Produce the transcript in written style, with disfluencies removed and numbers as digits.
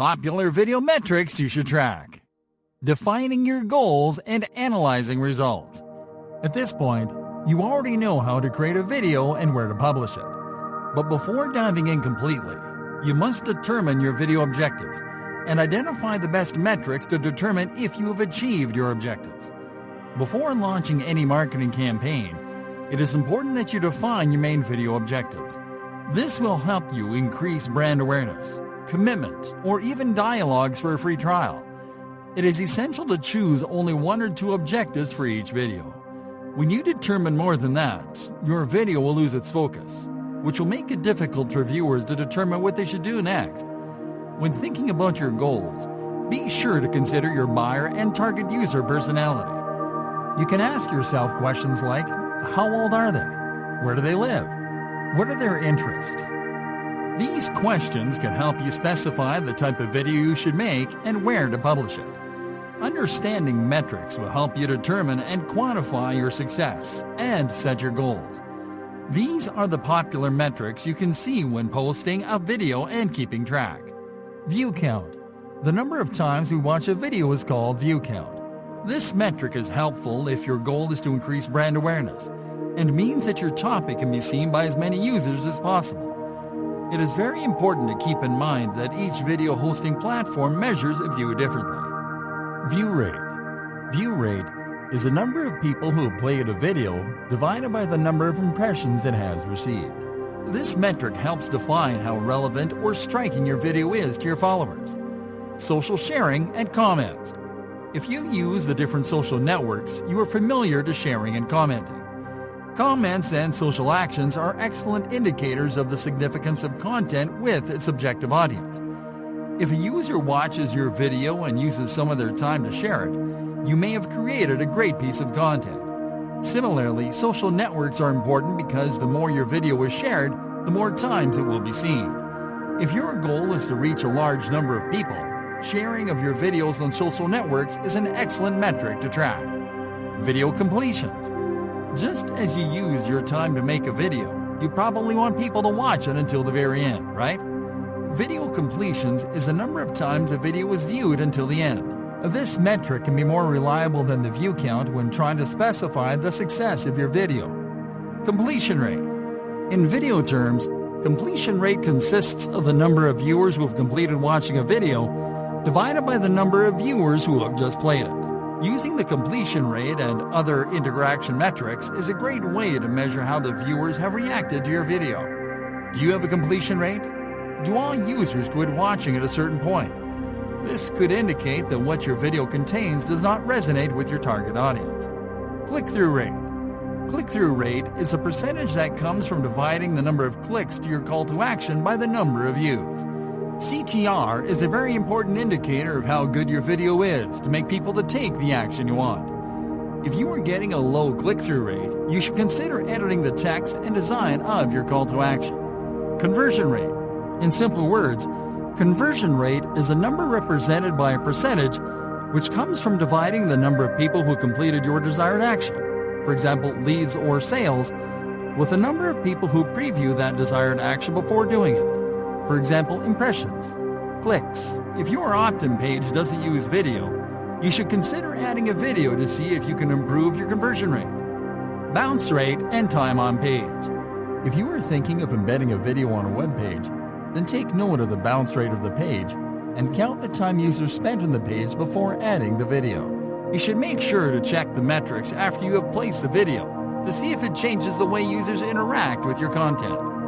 Popular video metrics you should track. Defining your goals and analyzing results. At this point, you already know how to create a video and where to publish it. But before diving in completely, you must determine your video objectives and identify the best metrics to determine if you have achieved your objectives. Before launching any marketing campaign, it is important that you define your main video objectives. This will help you increase brand awareness, commitment, or even dialogues for a free trial. It is essential to choose only one or two objectives for each video. When you determine more than that, your video will lose its focus, which will make it difficult for viewers to determine what they should do next. When thinking about your goals, be sure to consider your buyer and target user personality. You can ask yourself questions like, how old are they? Where do they live? What are their interests? These questions can help you specify the type of video you should make and where to publish it. Understanding metrics will help you determine and quantify your success and set your goals. These are the popular metrics you can see when posting a video and keeping track. View count. The number of times we watch a video is called view count. This metric is helpful if your goal is to increase brand awareness and means that your topic can be seen by as many users as possible. It is very important to keep in mind that each video hosting platform measures a view differently. View rate. View rate is the number of people who have played a video divided by the number of impressions it has received. This metric helps define how relevant or striking your video is to your followers. Social sharing and comments. If you use the different social networks, you are familiar to sharing and commenting. Comments and social actions are excellent indicators of the significance of content with its objective audience. If a user watches your video and uses some of their time to share it, you may have created a great piece of content. Similarly, social networks are important because the more your video is shared, the more times it will be seen. If your goal is to reach a large number of people, sharing of your videos on social networks is an excellent metric to track. Video completions. Just as you use your time to make a video, you probably want people to watch it until the very end, right? Video completions is the number of times a video is viewed until the end. This metric can be more reliable than the view count when trying to specify the success of your video. Completion rate. In video terms, completion rate consists of the number of viewers who have completed watching a video divided by the number of viewers who have just played it. Using the completion rate and other interaction metrics is a great way to measure how the viewers have reacted to your video. Do you have a completion rate? Do all users quit watching at a certain point? This could indicate that what your video contains does not resonate with your target audience. Click-through rate. Click-through rate is a percentage that comes from dividing the number of clicks to your call to action by the number of views. CTR is a very important indicator of how good your video is to make people to take the action you want. If you are getting a low click-through rate, you should consider editing the text and design of your call to action. Conversion rate. In simple words, conversion rate is a number represented by a percentage which comes from dividing the number of people who completed your desired action, for example leads or sales, with the number of people who preview that desired action before doing it. For example, impressions, clicks. If your opt-in page doesn't use video, you should consider adding a video to see if you can improve your conversion rate. Bounce rate and time on page. If you are thinking of embedding a video on a web page, then take note of the bounce rate of the page and count the time users spent on the page before adding the video. You should make sure to check the metrics after you have placed the video to see if it changes the way users interact with your content.